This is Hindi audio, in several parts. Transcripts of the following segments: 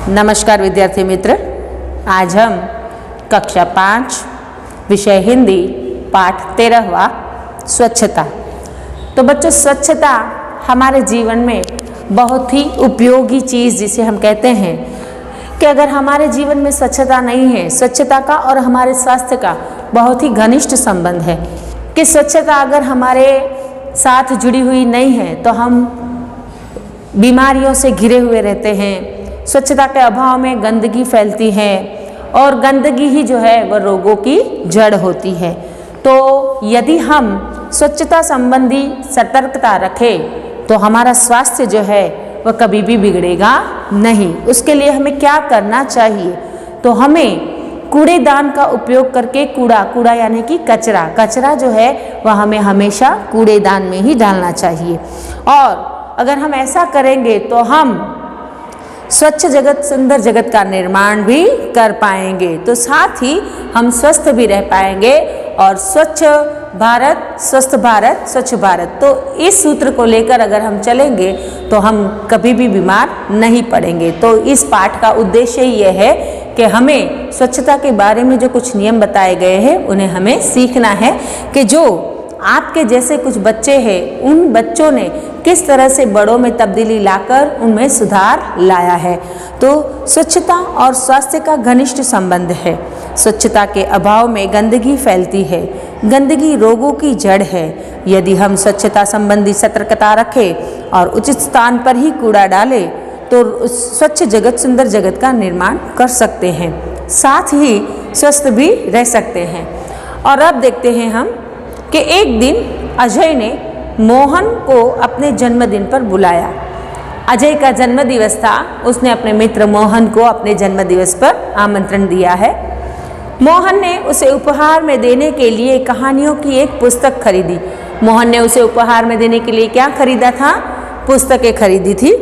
नमस्कार विद्यार्थी मित्र, आज हम कक्षा 5 विषय हिंदी पाठ 13वां स्वच्छता। तो बच्चों, स्वच्छता हमारे जीवन में बहुत ही उपयोगी चीज़ जिसे हम कहते हैं कि अगर हमारे जीवन में स्वच्छता नहीं है, स्वच्छता का और हमारे स्वास्थ्य का बहुत ही घनिष्ठ संबंध है कि स्वच्छता अगर हमारे साथ जुड़ी हुई नहीं है तो हम बीमारियों से घिरे हुए रहते हैं। स्वच्छता के अभाव में गंदगी फैलती है और गंदगी ही जो है वह रोगों की जड़ होती है। तो यदि हम स्वच्छता संबंधी सतर्कता रखें तो हमारा स्वास्थ्य जो है वह कभी भी बिगड़ेगा नहीं। उसके लिए हमें क्या करना चाहिए? तो हमें कूड़ेदान का उपयोग करके कूड़ा यानी कि कचरा जो है वह हमें हमेशा कूड़ेदान में ही डालना चाहिए। और अगर हम ऐसा करेंगे तो हम स्वच्छ जगत सुंदर जगत का निर्माण भी कर पाएंगे। तो साथ ही हम स्वस्थ भी रह पाएंगे और स्वच्छ भारत स्वस्थ भारत स्वच्छ भारत, तो इस सूत्र को लेकर अगर हम चलेंगे तो हम कभी भी बीमार नहीं पड़ेंगे। तो इस पाठ का उद्देश्य यह है कि हमें स्वच्छता के बारे में जो कुछ नियम बताए गए हैं उन्हें हमें सीखना है कि जो आपके जैसे कुछ बच्चे हैं उन बच्चों ने किस तरह से बड़ों में तब्दीली लाकर उनमें सुधार लाया है। तो स्वच्छता और स्वास्थ्य का घनिष्ठ संबंध है। स्वच्छता के अभाव में गंदगी फैलती है, गंदगी रोगों की जड़ है। यदि हम स्वच्छता संबंधी सतर्कता रखें और उचित स्थान पर ही कूड़ा डालें तो स्वच्छ जगत सुंदर जगत का निर्माण कर सकते हैं, साथ ही स्वस्थ भी रह सकते हैं। और अब देखते हैं हम कि एक दिन अजय ने मोहन को अपने जन्मदिन पर बुलाया। अजय का जन्मदिवस था, उसने अपने मित्र मोहन को अपने जन्मदिवस पर आमंत्रण दिया है। मोहन ने उसे उपहार में देने के लिए कहानियों की एक पुस्तक खरीदी। मोहन ने उसे उपहार में देने के लिए क्या खरीदा था? पुस्तकें खरीदी थी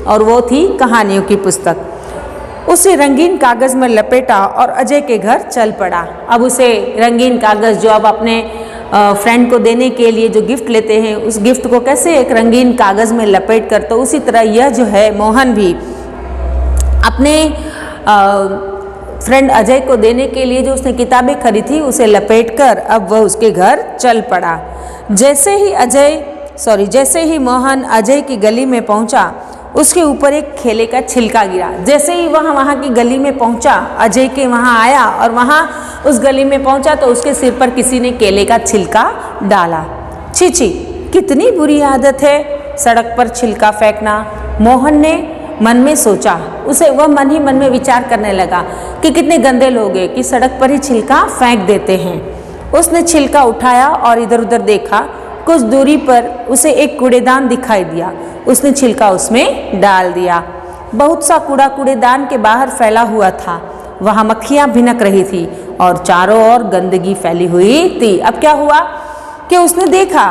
और वो थी कहानियों की पुस्तक। उसे रंगीन कागज़ में लपेटा और अजय के घर चल पड़ा। अब उसे रंगीन कागज़ जो अब अपने फ्रेंड को देने के लिए जो गिफ्ट लेते हैं उस गिफ्ट को कैसे एक रंगीन कागज़ में लपेट कर, तो उसी तरह यह जो है मोहन भी अपने फ्रेंड अजय को देने के लिए जो उसने किताबें खरीदी थी उसे लपेट कर अब वह उसके घर चल पड़ा। जैसे ही मोहन अजय की गली में पहुंचा उसके ऊपर एक केले का छिलका गिरा। जैसे ही वह वहाँ की गली में पहुँचा, अजय के वहाँ आया और वहाँ उस गली में पहुँचा तो उसके सिर पर किसी ने केले का छिलका डाला। छी छी, कितनी बुरी आदत है सड़क पर छिलका फेंकना, मोहन ने मन में सोचा। वह मन ही मन में विचार करने लगा कि कितने गंदे लोग हैं कि सड़क पर ही छिलका फेंक देते हैं। उसने छिलका उठाया और इधर उधर देखा। कुछ दूरी पर उसे एक कूड़ेदान दिखाई दिया। उसने छिलका उसमें डाल दिया। बहुत सा कूड़ा कूड़ेदान के बाहर फैला हुआ था। वहाँ मक्खियाँ भिनक रही थी और चारों ओर गंदगी फैली हुई थी। अब क्या हुआ कि उसने देखा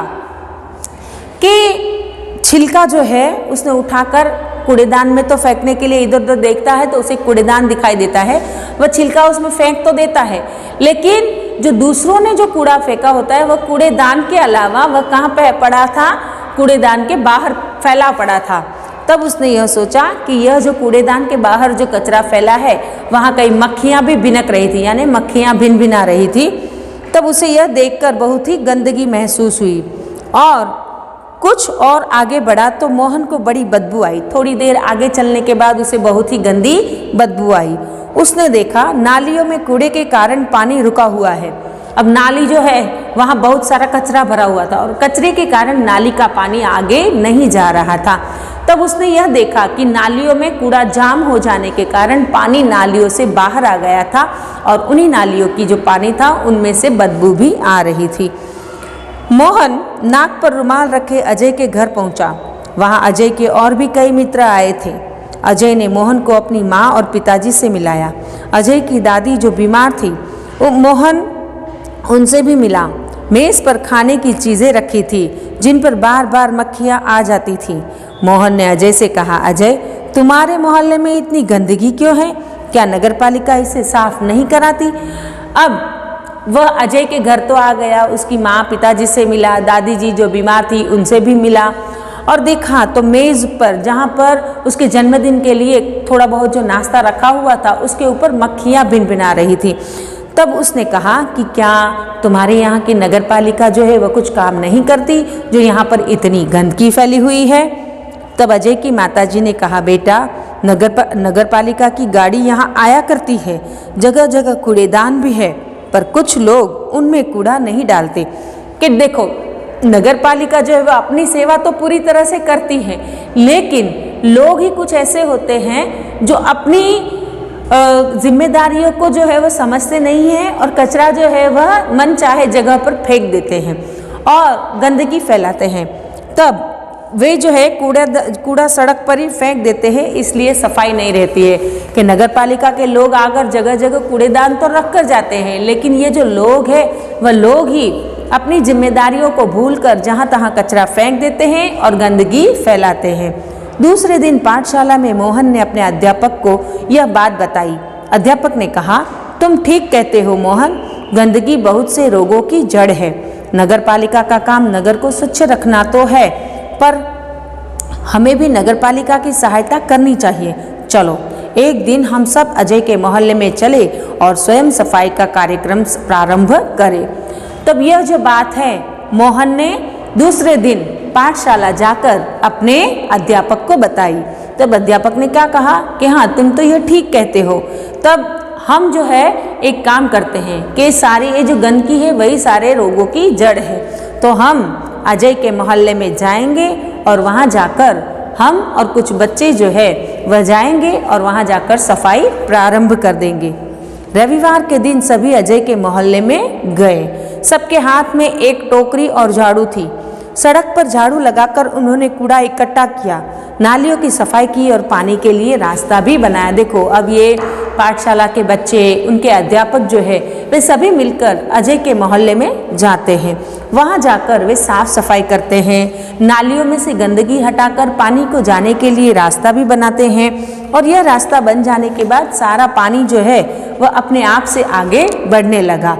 कि छिलका जो है उसने उठाकर कूड़ेदान में तो फेंकने के लिए इधर उधर देखता है तो उसे कूड़ेदान दिखाई देता है। वह छिलका उसमें फेंक तो देता है, लेकिन जो दूसरों ने जो कूड़ा फेंका होता है वह कूड़ेदान के अलावा वह कहाँ पे पड़ा था? कूड़ेदान के बाहर फैला पड़ा था। तब उसने यह सोचा कि यह जो कूड़ेदान के बाहर जो कचरा फैला है वहाँ कई मक्खियाँ भी भिनक रही थी, यानी मक्खियाँ भिन रही थी। तब उसे यह देखकर बहुत ही गंदगी महसूस हुई और कुछ और आगे बढ़ा तो मोहन को बड़ी बदबू आई। थोड़ी देर आगे चलने के बाद उसे बहुत ही गंदी बदबू आई। उसने देखा नालियों में कूड़े के कारण पानी रुका हुआ है। अब नाली जो है वहाँ बहुत सारा कचरा भरा हुआ था और कचरे के कारण नाली का पानी आगे नहीं जा रहा था। तब उसने यह देखा कि नालियों में कूड़ा जाम हो जाने के कारण पानी नालियों से बाहर आ गया था और उन्हीं नालियों की जो पानी था उनमें से बदबू भी आ रही थी। मोहन नाक पर रुमाल रखे अजय के घर पहुंचा। वहां अजय के और भी कई मित्र आए थे। अजय ने मोहन को अपनी माँ और पिताजी से मिलाया। अजय की दादी जो बीमार थी वो मोहन उनसे भी मिला। मेज़ पर खाने की चीज़ें रखी थी जिन पर बार बार मक्खियाँ आ जाती थी। मोहन ने अजय से कहा, अजय, तुम्हारे मोहल्ले में इतनी गंदगी क्यों है? क्या नगर पालिका इसे साफ नहीं कराती? अब वह अजय के घर तो आ गया, उसकी माँ पिताजी से मिला, दादी जी जो बीमार थी उनसे भी मिला और देखा तो मेज़ पर, जहाँ पर उसके जन्मदिन के लिए थोड़ा बहुत जो नाश्ता रखा हुआ था, उसके ऊपर मक्खियाँ भिनभिना रही थी। तब उसने कहा कि क्या तुम्हारे यहाँ की नगर पालिका जो है वह कुछ काम नहीं करती, जो यहाँ पर इतनी गंदगी फैली हुई है। तब अजय की माताजी ने कहा, बेटा नगर पालिका की गाड़ी यहाँ आया करती है, जगह जगह कूड़ेदान भी है, पर कुछ लोग उनमें कूड़ा नहीं डालते। कि देखो, नगर पालिका जो है वह अपनी सेवा तो पूरी तरह से करती है, लेकिन लोग ही कुछ ऐसे होते हैं जो अपनी जिम्मेदारियों को जो है वह समझते नहीं है और कचरा जो है वह मन चाहे जगह पर फेंक देते हैं और गंदगी फैलाते हैं। तब वे जो है कूड़ा सड़क पर ही फेंक देते हैं, इसलिए सफाई नहीं रहती है। कि नगर पालिका के लोग आकर जगह जगह कूड़ेदान तो रख कर जाते हैं, लेकिन ये जो लोग हैं वह लोग ही अपनी जिम्मेदारियों को भूलकर जहाँ तहाँ कचरा फेंक देते हैं और गंदगी फैलाते हैं। दूसरे दिन पाठशाला में मोहन ने अपने अध्यापक को यह बात बताई। अध्यापक ने कहा, तुम ठीक कहते हो मोहन, गंदगी बहुत से रोगों की जड़ है। नगर पालिका का काम नगर को स्वच्छ रखना तो है, पर हमें भी नगर पालिका की सहायता करनी चाहिए। चलो एक दिन हम सब अजय के मोहल्ले में चले और स्वयं सफाई का कार्यक्रम प्रारंभ करें। तब यह जो बात है मोहन ने दूसरे दिन पाठशाला जाकर अपने अध्यापक को बताई। तब अध्यापक ने क्या कहा कि हाँ, तुम तो यह ठीक कहते हो। तब हम जो है एक काम करते हैं कि सारी ये जो गंदगी है वही सारे रोगों की जड़ है। तो हम अजय के मोहल्ले में जाएंगे और वहाँ जाकर हम और कुछ बच्चे जो है वह जाएंगे और वहाँ जाकर सफाई प्रारंभ कर देंगे। रविवार के दिन सभी अजय के मोहल्ले में गए। सबके हाथ में एक टोकरी और झाड़ू थी। सड़क पर झाड़ू लगाकर उन्होंने कूड़ा इकट्ठा किया, नालियों की सफाई की और पानी के लिए रास्ता भी बनाया। देखो, अब ये पाठशाला के बच्चे, उनके अध्यापक जो है वे सभी मिलकर अजय के मोहल्ले में जाते हैं। वहाँ जाकर वे साफ सफाई करते हैं, नालियों में से गंदगी हटाकर पानी को जाने के लिए रास्ता भी बनाते हैं। और यह रास्ता बन जाने के बाद सारा पानी जो है वह अपने आप से आगे बढ़ने लगा।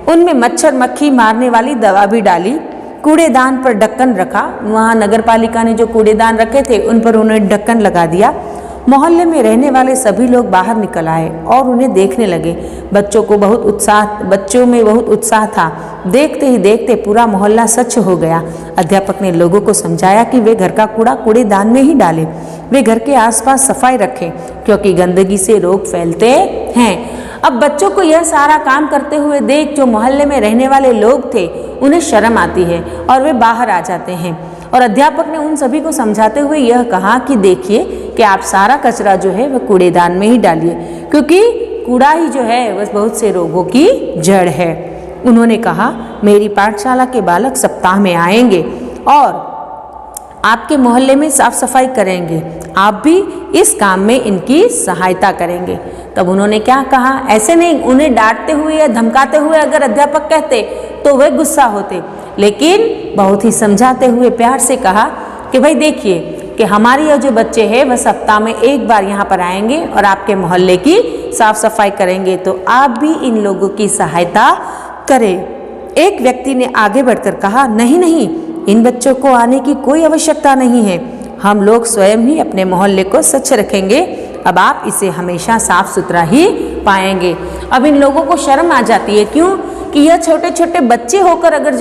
उनमें मच्छर मक्खी मारने वाली दवा भी डाली। कूड़ेदान पर ढक्कन रखा। वहाँ नगर पालिका ने जो कूड़ेदान रखे थे उन पर उन्होंने ढक्कन लगा दिया। मोहल्ले में रहने वाले सभी लोग बाहर निकल आए और उन्हें देखने लगे। बच्चों में बहुत उत्साह था। देखते ही देखते पूरा मोहल्ला स्वच्छ हो गया। अध्यापक ने लोगों को समझाया कि वे घर का कूड़ा कूड़ेदान में ही डालें, वे घर के आसपास सफाई रखें, क्योंकि गंदगी से रोग फैलते हैं। अब बच्चों को यह सारा काम करते हुए देख जो मोहल्ले में रहने वाले लोग थे उन्हें शर्म आती है और वे बाहर आ जाते हैं। और अध्यापक ने उन सभी को समझाते हुए यह कहा कि देखिए कि आप सारा कचरा जो है वह कूड़ेदान में ही डालिए, क्योंकि कूड़ा ही जो है वह बहुत से रोगों की जड़ है। उन्होंने कहा, मेरी पाठशाला के बालक सप्ताह में आएंगे और आपके मोहल्ले में साफ सफाई करेंगे, आप भी इस काम में इनकी सहायता करेंगे। तब उन्होंने क्या कहा, ऐसे नहीं, उन्हें डांटते हुए या धमकाते हुए अगर अध्यापक कहते तो वे गुस्सा होते, लेकिन बहुत ही समझाते हुए प्यार से कहा कि भाई देखिए कि हमारे यह जो बच्चे हैं वह सप्ताह में एक बार यहाँ पर आएंगे और आपके मोहल्ले की साफ सफाई करेंगे, तो आप भी इन लोगों की सहायता करें। एक व्यक्ति ने आगे बढ़कर कहा, नहीं नहीं, इन बच्चों को आने की कोई आवश्यकता नहीं है, हम लोग स्वयं ही अपने मोहल्ले को स्वच्छ रखेंगे, अब आप इसे हमेशा साफ सुथरा ही पाएंगे। अब इन लोगों को शर्म आ जाती है, क्यों कि यह छोटे छोटे बच्चे होकर अगर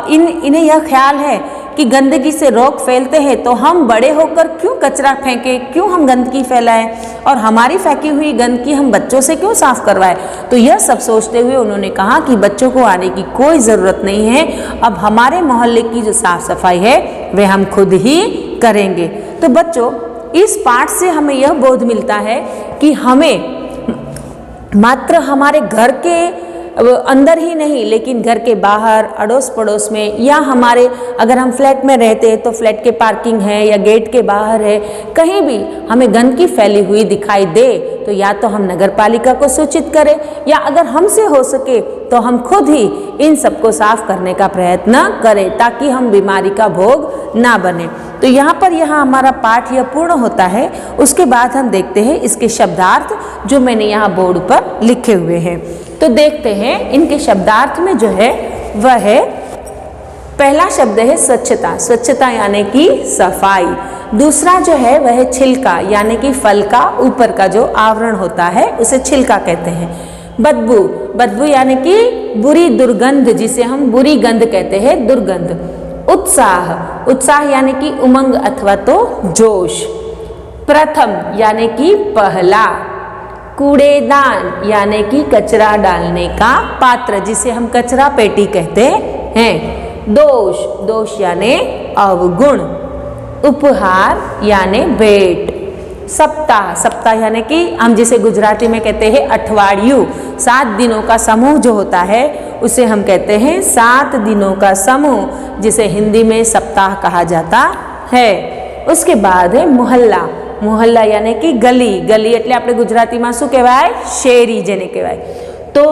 इन्हें यह ख्याल है कि गंदगी से रोग फैलते हैं, तो हम बड़े होकर क्यों कचरा फेंकें, क्यों हम गंदगी फैलाएं और हमारी फेंकी हुई गंदगी हम बच्चों से क्यों साफ करवाएं। तो यह सब सोचते हुए उन्होंने कहा कि बच्चों को आने की कोई ज़रूरत नहीं है, अब हमारे मोहल्ले की जो साफ सफाई है वह हम खुद ही करेंगे। तो बच्चों, इस पाठ से हमें यह बोध मिलता है कि हमें मात्र हमारे घर के अंदर ही नहीं, लेकिन घर के बाहर, अड़ोस पड़ोस में, या हमारे अगर हम फ्लैट में रहते हैं तो फ्लैट के पार्किंग है या गेट के बाहर है, कहीं भी हमें गंदगी फैली हुई दिखाई दे तो या तो हम नगर पालिका को सूचित करें, या अगर हमसे हो सके तो हम खुद ही इन सबको साफ करने का प्रयत्न करें, ताकि हम बीमारी का भोग ना बने। तो यहाँ पर हमारा पाठ यह पूर्ण होता है। उसके बाद हम देखते हैं इसके शब्दार्थ, जो मैंने यहाँ बोर्ड पर लिखे हुए हैं। तो देखते हैं इनके शब्दार्थ में जो है वह है, पहला शब्द है स्वच्छता। स्वच्छता यानी कि सफाई। दूसरा जो है वह है छिलका, यानी कि फल का ऊपर का जो आवरण होता है उसे छिलका कहते हैं। बदबू, बदबू यानी कि बुरी दुर्गंध, जिसे हम बुरी गंध कहते हैं, दुर्गंध। उत्साह, उत्साह यानी कि उमंग अथवा तो जोश। प्रथम यानी कि पहला। कूड़ेदान यानी कि कचरा डालने का पात्र, जिसे हम कचरा पेटी कहते हैं। दोष, दोष यानी अवगुण। उपहार यानी भेंट। सप्ताह, सप्ताह यानी कि हम जिसे गुजराती में कहते हैं अठवाडिયું। 7 दिनों का समूह जो होता है उसे हम कहते हैं 7 दिनों का समूह, जिसे हिंदी में सप्ताह कहा जाता है। उसके बाद है मोहल्ला। मोहल्ला यानी कि गली। गली એટલે આપણે ગુજરાતીમાં શું કહેવાય? શેરી જેને કહેવાય। तो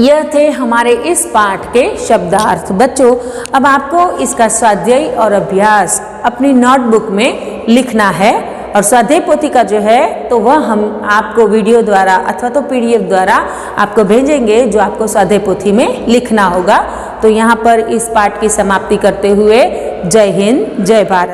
यह थे हमारे इस पाठ के शब्दार्थ। बच्चों, अब आपको इसका स्वाध्याय और अभ्यास अपनी नोटबुक में लिखना है, और स्वाध्याय पोथी का जो है तो वह हम आपको वीडियो द्वारा अथवा तो PDF द्वारा आपको भेजेंगे, जो आपको स्वाध्याय पोथी में लिखना होगा। तो यहाँ पर इस पाठ की समाप्ति करते हुए जय हिंद, जय भारत।